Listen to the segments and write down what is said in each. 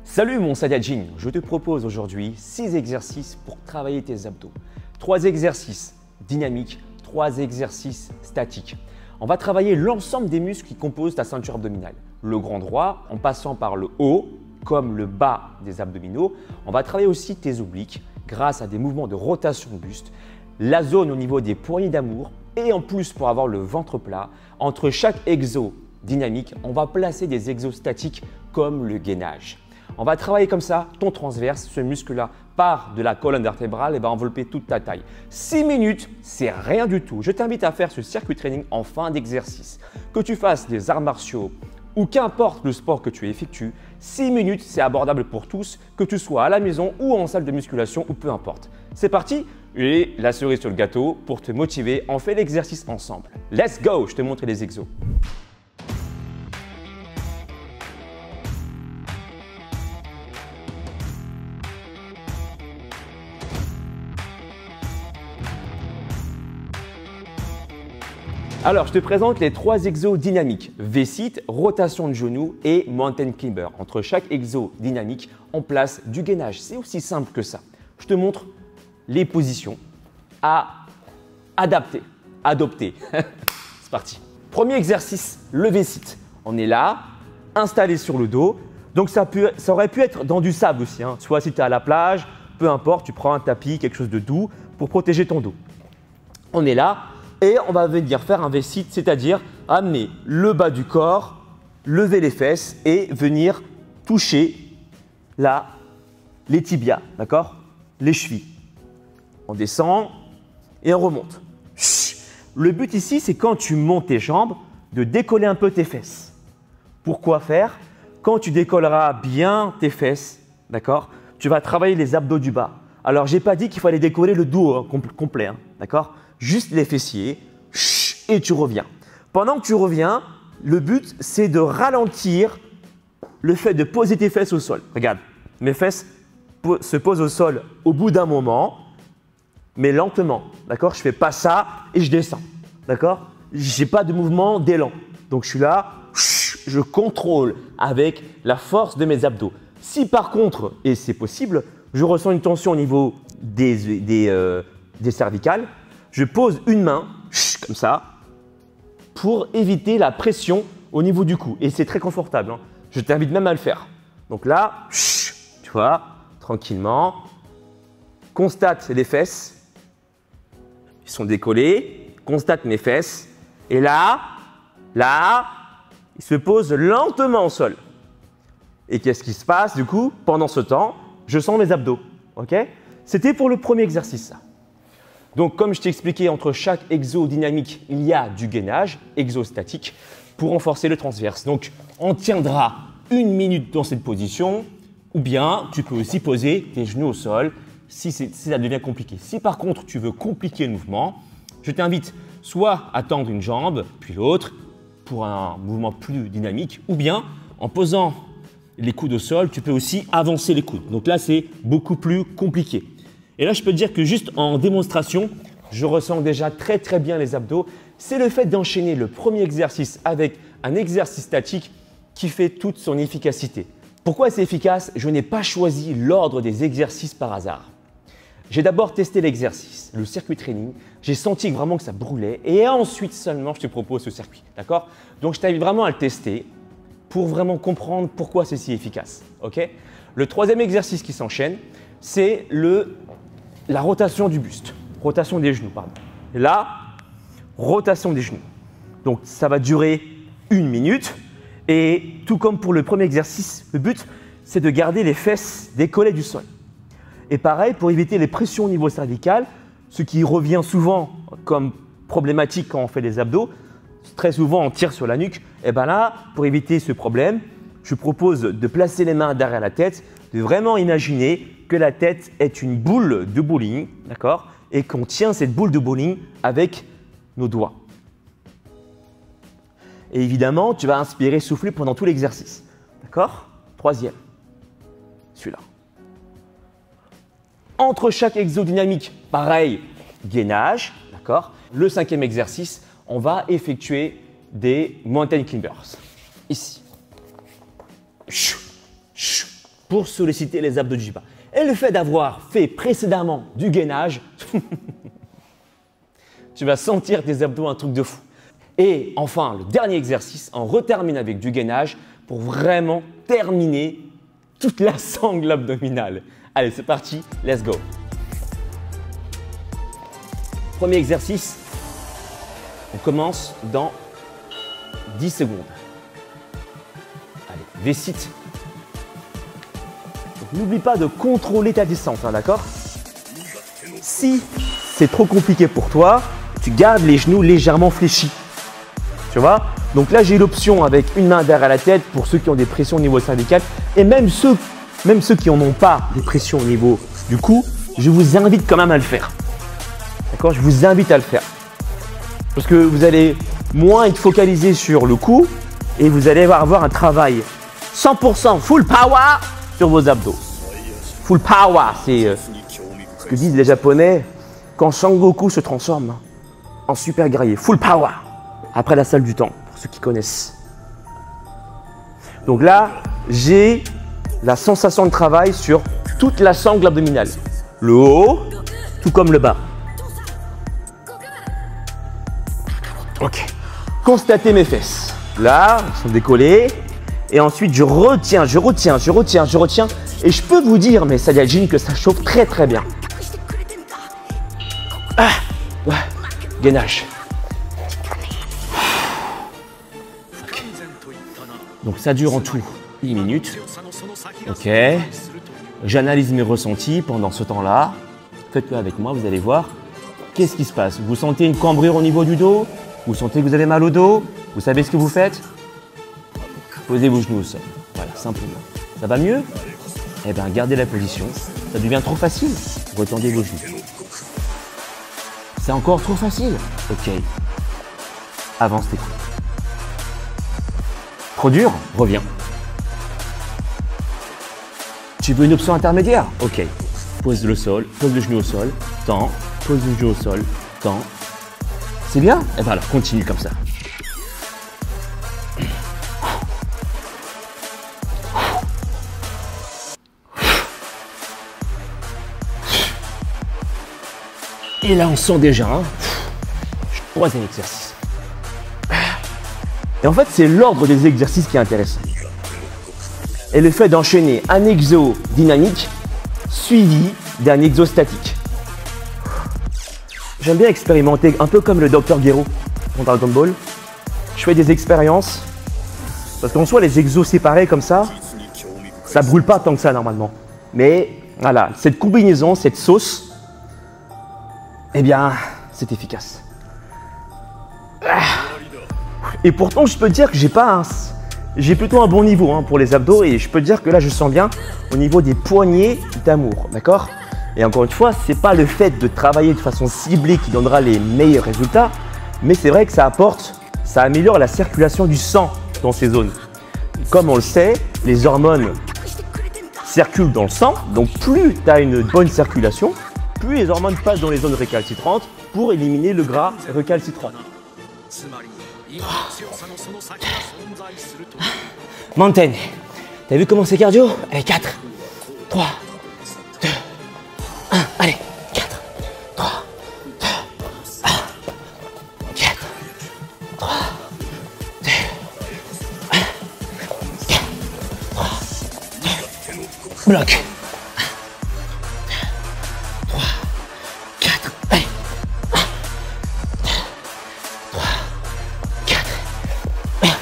Salut mon Saiyajin, je te propose aujourd'hui 6 exercices pour travailler tes abdos. 3 exercices dynamiques, 3 exercices statiques. On va travailler l'ensemble des muscles qui composent ta ceinture abdominale. Le grand droit en passant par le haut comme le bas des abdominaux. On va travailler aussi tes obliques grâce à des mouvements de rotation de buste, la zone au niveau des poignées d'amour et en plus pour avoir le ventre plat. Entre chaque exo dynamique, on va placer des exos statiques comme le gainage. On va travailler comme ça ton transverse, ce muscle-là part de la colonne vertébrale et va envelopper toute ta taille. 6 minutes, c'est rien du tout. Je t'invite à faire ce circuit training en fin d'exercice. Que tu fasses des arts martiaux ou qu'importe le sport que tu effectues, 6 minutes, c'est abordable pour tous, que tu sois à la maison ou en salle de musculation ou peu importe. C'est parti et la cerise sur le gâteau, pour te motiver, on fait l'exercice ensemble. Let's go, je te montre les exos. Alors, je te présente les 3 exos dynamiques, V-sit, rotation de genou et mountain climber. Entre chaque exo dynamique, on place du gainage. C'est aussi simple que ça. Je te montre les positions à adopter. C'est parti. Premier exercice, le V-sit. On est là, installé sur le dos. Donc, ça aurait pu être dans du sable aussi. Soit si tu es à la plage, peu importe, tu prends un tapis, quelque chose de doux pour protéger ton dos. On est là. Et on va venir faire un V-sit, c'est-à-dire amener le bas du corps, lever les fesses et venir toucher là, les tibias, d'accord? Les chevilles. On descend et on remonte. Le but ici, c'est quand tu montes tes jambes, de décoller un peu tes fesses. Pourquoi faire? Quand tu décolleras bien tes fesses, d'accord? Tu vas travailler les abdos du bas. Alors, je n'ai pas dit qu'il fallait décoller le dos complet, d'accord? Juste les fessiers et tu reviens. Pendant que tu reviens, le but, c'est de ralentir le fait de poser tes fesses au sol. Regarde, mes fesses se posent au sol au bout d'un moment, mais lentement. D'accord? Je ne fais pas ça et je descends. D'accord? Je n'ai pas de mouvement d'élan. Donc, je suis là, je contrôle avec la force de mes abdos. Si par contre, et c'est possible, je ressens une tension au niveau des cervicales, je pose une main, comme ça, pour éviter la pression au niveau du cou. Et c'est très confortable. Je t'invite même à le faire. Donc là, tu vois, tranquillement, constate les fesses. Ils sont décollés. Constate mes fesses. Et là, ils se posent lentement au sol. Et qu'est-ce qui se passe du coup? Pendant ce temps, je sens mes abdos. Ok? C'était pour le premier exercice, ça. Donc, comme je t'ai expliqué, entre chaque exo dynamique, il y a du gainage, exo statique, pour renforcer le transverse. Donc, on tiendra 1 minute dans cette position, ou bien tu peux aussi poser tes genoux au sol si ça devient compliqué. Si par contre, tu veux compliquer le mouvement, je t'invite soit à tendre une jambe, puis l'autre, pour un mouvement plus dynamique, ou bien en posant les coudes au sol, tu peux aussi avancer les coudes. Donc là, c'est beaucoup plus compliqué. Et là, je peux te dire que juste en démonstration, je ressens déjà très bien les abdos. C'est le fait d'enchaîner le premier exercice avec un exercice statique qui fait toute son efficacité. Pourquoi c'est efficace? Je n'ai pas choisi l'ordre des exercices par hasard. J'ai d'abord testé l'exercice, le circuit training. J'ai senti vraiment que ça brûlait et ensuite seulement je te propose ce circuit. D'accord? Donc, je t'invite vraiment à le tester pour vraiment comprendre pourquoi c'est si efficace. Okay? Le troisième exercice qui s'enchaîne, c'est la rotation du buste, rotation des genoux, pardon. Et là, rotation des genoux. Donc, ça va durer 1 minute. Et tout comme pour le premier exercice, le but, c'est de garder les fesses décollées du sol. Et pareil, pour éviter les pressions au niveau cervical, ce qui revient souvent comme problématique quand on fait les abdos, très souvent on tire sur la nuque. Et bien là, pour éviter ce problème, je propose de placer les mains derrière la tête, de vraiment imaginer que la tête est une boule de bowling, d'accord? Et qu'on tient cette boule de bowling avec nos doigts. Et évidemment, tu vas inspirer, souffler pendant tout l'exercice. D'accord? Troisième, celui-là. Entre chaque exodynamique, pareil, gainage, d'accord? Le 5e exercice, on va effectuer des mountain climbers. Ici. pour solliciter les abdos du bas. Et le fait d'avoir fait précédemment du gainage, tu vas sentir tes abdos un truc de fou. Et enfin, le dernier exercice, on retermine avec du gainage pour vraiment terminer toute la sangle abdominale. Allez, c'est parti, let's go. Premier exercice, on commence dans 10 secondes. Allez, V-sit. N'oublie pas de contrôler ta descente, hein, d'accord? Si c'est trop compliqué pour toi, tu gardes les genoux légèrement fléchis. Tu vois? Donc là, j'ai l'option avec une main derrière la tête pour ceux qui ont des pressions au niveau cervical. Et même ceux qui n'en ont pas des pressions au niveau du cou, je vous invite quand même à le faire. D'accord? Je vous invite à le faire. Parce que vous allez moins être focalisé sur le cou et vous allez avoir un travail 100% full power sur vos abdos. Full power, c'est ce que disent les Japonais quand Sangoku se transforme en super guerrier. Full power. Après la salle du temps, pour ceux qui connaissent. Donc là, j'ai la sensation de travail sur toute la sangle abdominale. Le haut, tout comme le bas. Ok. Constatez mes fesses. Là, elles sont décollées. Et ensuite, je retiens. Et je peux vous dire, mes Saiyajin, que ça chauffe très très bien. Ah, ouais, gainage. Donc ça dure en tout 10 minutes. Ok. J'analyse mes ressentis pendant ce temps-là. Faites-le avec moi, vous allez voir. Qu'est-ce qui se passe? Vous sentez une cambrure au niveau du dos? Vous sentez que vous avez mal au dos? Vous savez ce que vous faites? Posez vos genoux au sol. Voilà, simplement. Ça va mieux? Eh bien, gardez la position. Ça devient trop facile? Retendez vos genoux. C'est encore trop facile? Ok. Avance tes coudes. Trop dur? Reviens. Tu veux une option intermédiaire? Ok. Pose le sol, pose le genou au sol, tends, pose le genou au sol, tends. C'est bien? Eh bien alors, continue comme ça. Et là, on sent déjà, hein, troisième exercice. Et en fait, c'est l'ordre des exercices qui est intéressant. Et le fait d'enchaîner un exo dynamique suivi d'un exo statique. J'aime bien expérimenter, un peu comme le Dr Gero dans Dragon Ball. Je fais des expériences, parce qu'en soi, les exos séparés comme ça brûle pas tant que ça normalement. Mais voilà, cette combinaison, cette sauce, eh bien, c'est efficace. Et pourtant, je peux dire que j'ai plutôt un bon niveau hein, pour les abdos et je peux dire que là, je sens bien au niveau des poignées d'amour, d'accord? Et encore une fois, ce n'est pas le fait de travailler de façon ciblée qui donnera les meilleurs résultats, mais c'est vrai que ça améliore la circulation du sang dans ces zones. Comme on le sait, les hormones circulent dans le sang, donc plus tu as une bonne circulation, plus les hormones passent dans les zones récalcitrantes pour éliminer le gras récalcitrant. Mountain, t'as vu comment c'est cardio? Allez, 4, 3, 2, 1, allez, 4, 3, 2, 1, 4, 3, 2, 1, 4, 3, 2, bloc. 3, 4, allez, 1, 2, 3, 4, 1, 2,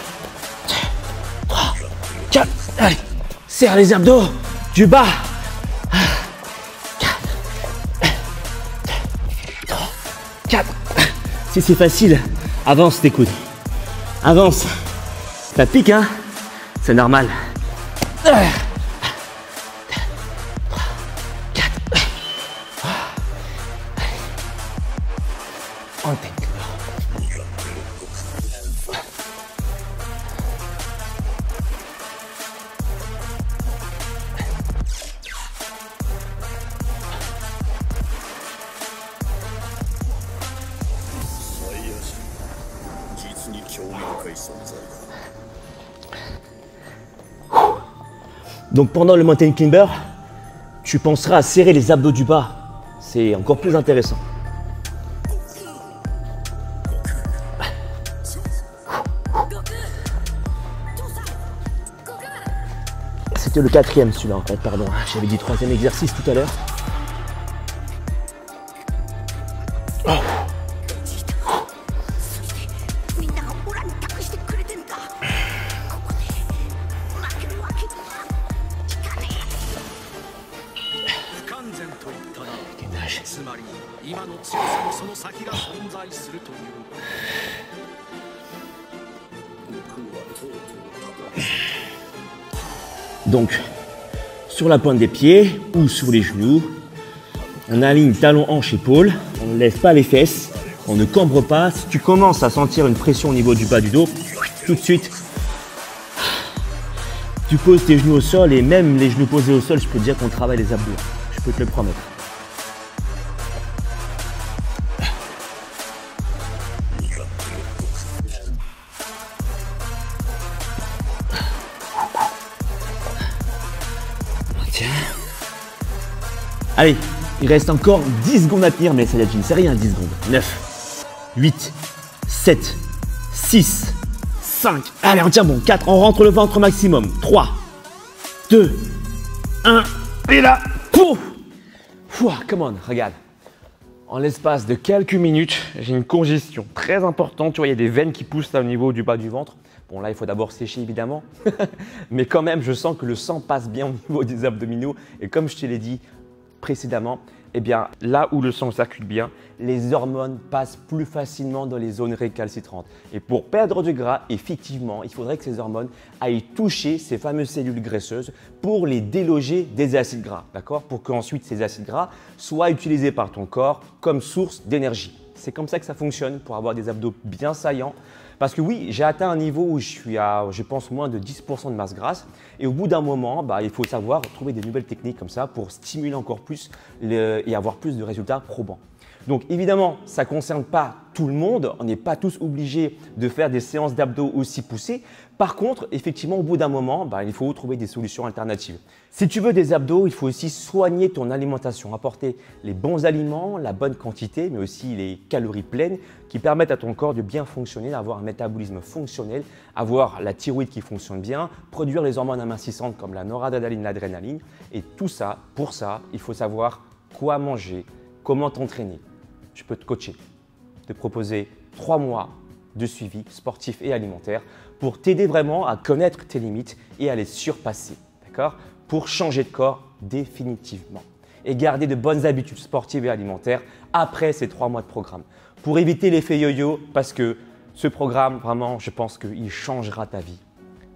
3, 4, allez, serre les abdos du bas. 4, 1, 2, 3, 4. Si c'est facile, avance tes coudes. Avance. Ça pique, hein? C'est normal. 1, 2, 3, 4. On tête. Donc pendant le mountain climber, tu penseras à serrer les abdos du bas. C'est encore plus intéressant. C'était le 4e celui-là en fait, pardon. J'avais dit 3e exercice tout à l'heure. Donc, sur la pointe des pieds ou sur les genoux, on aligne talon, hanche, épaule, on ne lève pas les fesses, on ne cambre pas. Si tu commences à sentir une pression au niveau du bas du dos, tout de suite, tu poses tes genoux au sol et même les genoux posés au sol, je peux te dire qu'on travaille les abdos. Je peux te le promettre. Tiens. Allez, il reste encore 10 secondes à tenir, mais Saiyajin, c'est rien 10 secondes. 9, 8, 7, 6, 5. Allez, on tient bon. 4, on rentre le ventre au maximum. 3, 2, 1. Et là, pouf! Come on, regarde. En l'espace de quelques minutes, j'ai une congestion très importante. Tu vois, il y a des veines qui poussent là au niveau du bas du ventre. Bon, là, il faut d'abord sécher, évidemment. Mais quand même, je sens que le sang passe bien au niveau des abdominaux. Et comme je te l'ai dit précédemment, eh bien, là où le sang circule bien, les hormones passent plus facilement dans les zones récalcitrantes. Et pour perdre du gras, effectivement, il faudrait que ces hormones aillent toucher ces fameuses cellules graisseuses pour les déloger des acides gras, d'accord? Pour qu'ensuite ces acides gras soient utilisés par ton corps comme source d'énergie. C'est comme ça que ça fonctionne pour avoir des abdos bien saillants. Parce que oui, j'ai atteint un niveau où je suis à, je pense, moins de 10% de masse grasse. Et au bout d'un moment, il faut savoir trouver des nouvelles techniques comme ça pour stimuler encore plus et avoir plus de résultats probants. Donc évidemment, ça ne concerne pas tout le monde. On n'est pas tous obligés de faire des séances d'abdos aussi poussées. Par contre, effectivement, au bout d'un moment, il faut trouver des solutions alternatives. Si tu veux des abdos, il faut aussi soigner ton alimentation, apporter les bons aliments, la bonne quantité, mais aussi les calories pleines qui permettent à ton corps de bien fonctionner, d'avoir un métabolisme fonctionnel, avoir la thyroïde qui fonctionne bien, produire les hormones amincissantes comme la noradrénaline, l'adrénaline. Et tout ça, pour ça, il faut savoir quoi manger, comment t'entraîner. Je peux te coacher, te proposer 3 mois de suivi sportif et alimentaire pour t'aider vraiment à connaître tes limites et à les surpasser, d'accord? Pour changer de corps définitivement et garder de bonnes habitudes sportives et alimentaires après ces 3 mois de programme. Pour éviter l'effet yo-yo, parce que ce programme, vraiment, je pense qu'il changera ta vie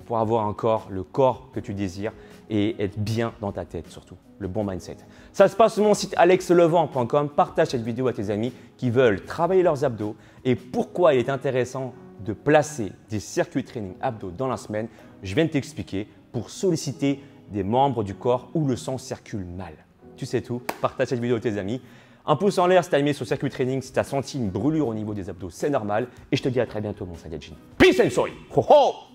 pour avoir encore le corps que tu désires et être bien dans ta tête surtout, le bon mindset. Ça se passe sur mon site alexlevent.com. Partage cette vidéo à tes amis qui veulent travailler leurs abdos et pourquoi il est intéressant de placer des circuits training abdos dans la semaine. Je viens de t'expliquer pour solliciter des membres du corps où le sang circule mal. Tu sais tout, partage cette vidéo à tes amis. Un pouce en l'air si tu as aimé ce circuit training, si tu as senti une brûlure au niveau des abdos, c'est normal. Et je te dis à très bientôt mon Saiyajin. Peace and sorry. Ho ho!